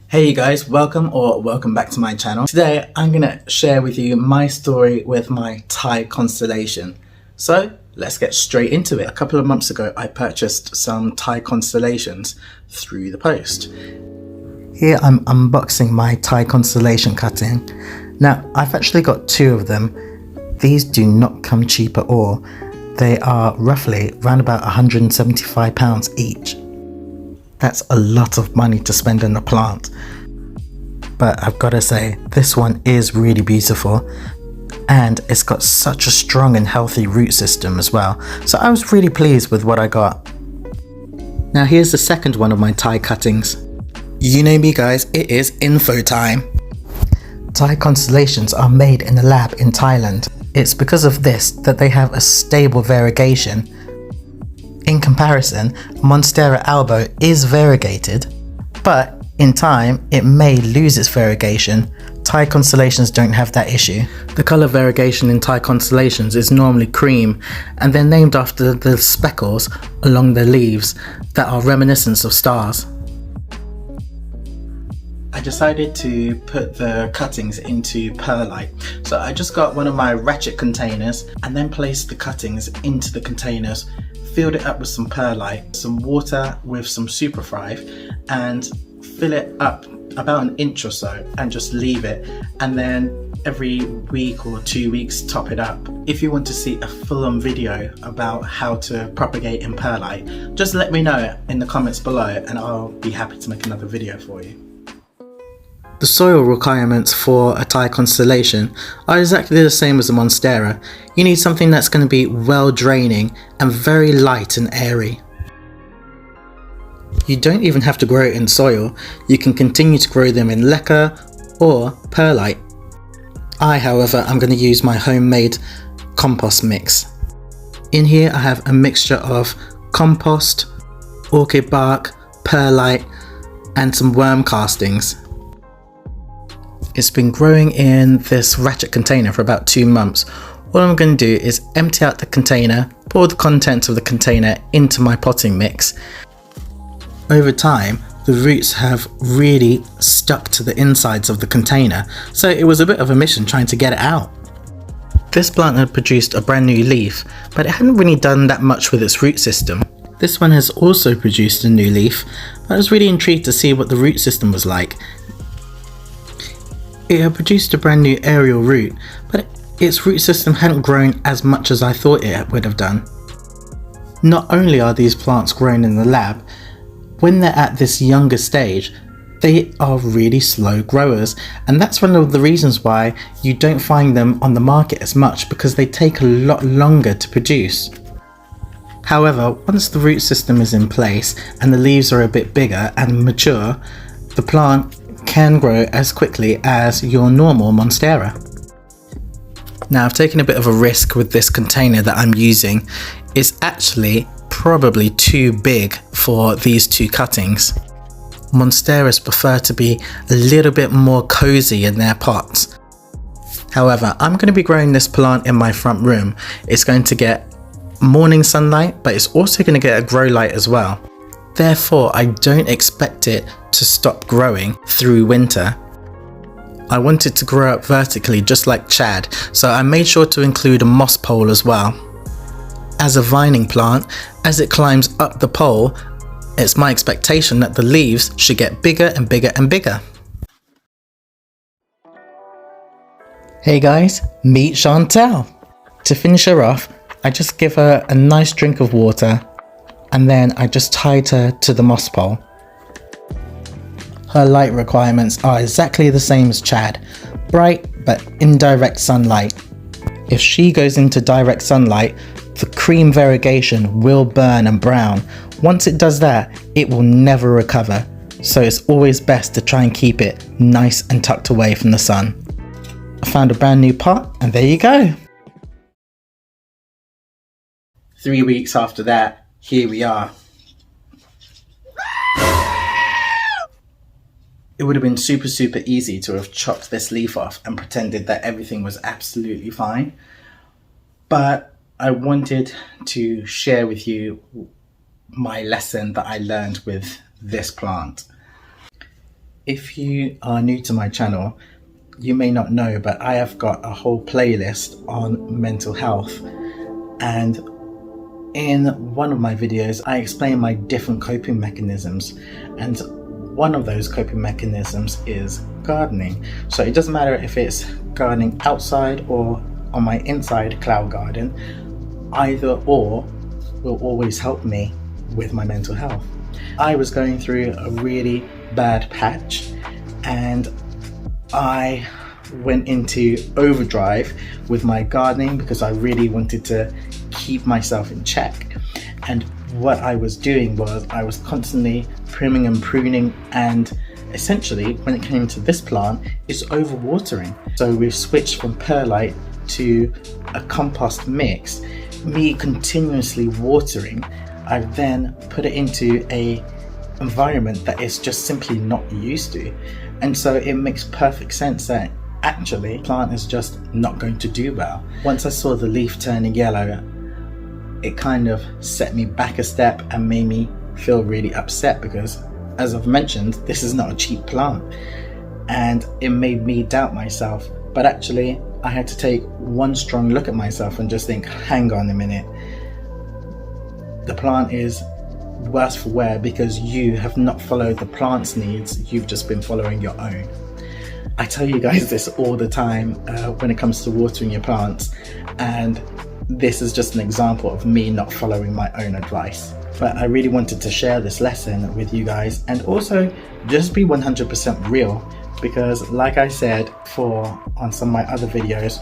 Hey you guys, welcome back to my channel. Today I'm gonna share with you my story with my Thai Constellation. So let's get straight into it. A couple of months ago I purchased some Thai Constellations through the post. Here I'm unboxing my Thai Constellation cutting. Now I've actually got two of them. These do not come cheap at all. They are roughly around about £175 each. That's a lot of money to spend on a plant. But I've got to say, this one is really beautiful and it's got such a strong and healthy root system as well. So I was really pleased with what I got. Now here's the second one of my Thai cuttings. You know me guys, it is info time. Thai Constellations are made in a lab in Thailand. It's because of this that they have a stable variegation. In comparison, Monstera albo is variegated, but in time it may lose its variegation. Thai Constellations don't have that issue. The colour variegation in Thai Constellations is normally cream, and they're named after the speckles along their leaves that are reminiscent of stars. I decided to put the cuttings into perlite. So I just got one of my ratchet containers and then placed the cuttings into the containers, filled it up with some perlite, some water with some Superthrive, and fill it up about an inch or so and just leave it, and then every week or 2 weeks top it up. If you want to see a full-on video about how to propagate in perlite, just let me know in the comments below and I'll be happy to make another video for you. The soil requirements for a Thai Constellation are exactly the same as a Monstera. You need something that's going to be well draining and very light and airy. You don't even have to grow it in soil, you can continue to grow them in leca or perlite. I, however, am going to use my homemade compost mix. In here I have a mixture of compost, orchid bark, perlite and some worm castings. It's been growing in this ratchet container for about 2 months. All I'm going to do is empty out the container, pour the contents of the container into my potting mix. Over time, the roots have really stuck to the insides of the container, so it was a bit of a mission trying to get it out. This plant had produced a brand new leaf, but it hadn't really done that much with its root system. This one has also produced a new leaf, but I was really intrigued to see what the root system was like. It had produced a brand new aerial root, but its root system hadn't grown as much as I thought it would have done. Not only are these plants grown in the lab, when they're at this younger stage, they are really slow growers, and that's one of the reasons why you don't find them on the market as much, because they take a lot longer to produce. However, once the root system is in place and the leaves are a bit bigger and mature, the plant can grow as quickly as your normal Monstera. Now I've taken a bit of a risk with this container that I'm using. It's actually probably too big for these two cuttings. Monsteras prefer to be a little bit more cozy in their pots. However, I'm going to be growing this plant in my front room. It's going to get morning sunlight, but it's also going to get a grow light as well. Therefore, I don't expect it to stop growing through winter. I want it to grow up vertically just like Chad, so I made sure to include a moss pole as well. As a vining plant, as it climbs up the pole, it's my expectation that the leaves should get bigger and bigger and bigger. Hey guys, meet Chantal. To finish her off, I just give her a nice drink of water, and then I just tied her to the moss pole. Her light requirements are exactly the same as Chad, bright but indirect sunlight. If she goes into direct sunlight, the cream variegation will burn and brown. Once it does that, it will never recover, so it's always best to try and keep it nice and tucked away from the sun. I found a brand new pot, and there you go. 3 weeks after that, here we are. It would have been super easy to have chopped this leaf off and pretended that everything was absolutely fine, but I wanted to share with you my lesson that I learned with this plant. If you are new to my channel, you may not know, but I have got a whole playlist on mental health, and in one of my videos I explain my different coping mechanisms, and one of those coping mechanisms is gardening. So it doesn't matter if it's gardening outside or on my inside cloud garden, either or will always help me with my mental health. I was going through a really bad patch and I went into overdrive with my gardening because I really wanted to keep myself in check. And what I was doing was I was constantly trimming and pruning, and essentially when it came to this plant, it's overwatering. So we've switched from perlite to a compost mix. Me continuously watering, I then put it into a environment that it's just simply not used to, and so it makes perfect sense that actually the plant is just not going to do well. Once I saw the leaf turning yellow, it kind of set me back a step and made me feel really upset because, as I've mentioned, this is not a cheap plant, and it made me doubt myself. But actually I had to take one strong look at myself and just think, hang on a minute, the plant is worse for wear because you have not followed the plant's needs, you've just been following your own. I tell you guys this all the time when it comes to watering your plants, and this is just an example of me not following my own advice. But I really wanted to share this lesson with you guys, and also just be 100% real, because like I said on some of my other videos,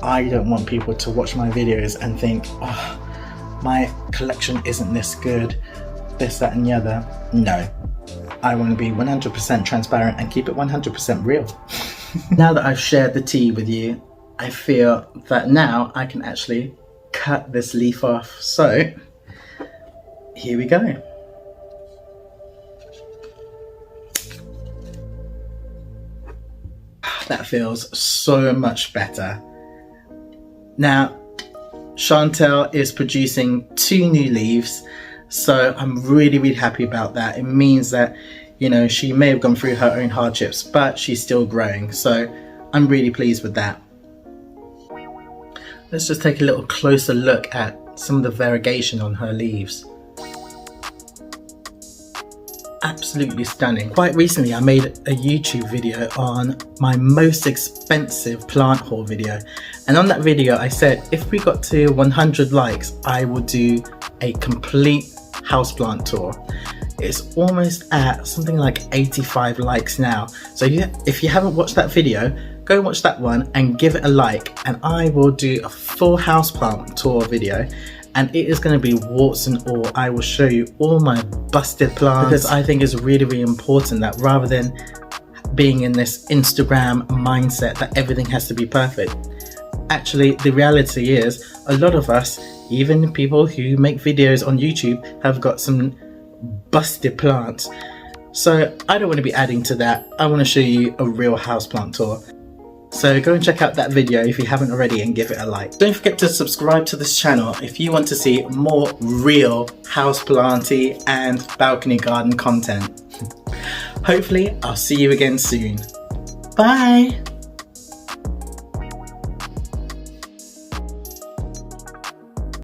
I don't want people to watch my videos and think, oh, my collection isn't this good, this, that and the other. No, I want to be 100% transparent and keep it 100% real. Now that I've shared the tea with you, I feel that now I can actually cut this leaf off. So here we go. That feels so much better. Now Chantel is producing 2 new leaves, so I'm really happy about that. It means that, you know, she may have gone through her own hardships, but she's still growing, so I'm really pleased with that. Let's just take a little closer look at some of the variegation on her leaves. Absolutely stunning. Quite recently I made a YouTube video on my most expensive plant haul video, and on that video I said if we got to 100 likes I will do a complete houseplant tour. It's almost at something like 85 likes now, so if you haven't watched that video, go watch that one and give it a like, and I will do a full houseplant tour video, and it is going to be warts and all. I will show you all my busted plants, because I think it's really important that rather than being in this Instagram mindset that everything has to be perfect, actually the reality is a lot of us, even people who make videos on YouTube, have got some busted plants. So I don't want to be adding to that. I want to show you a real houseplant tour. So go and check out that video if you haven't already and give it a like. Don't forget to subscribe to this channel if you want to see more real houseplanty and balcony garden content. Hopefully I'll see you again soon. Bye!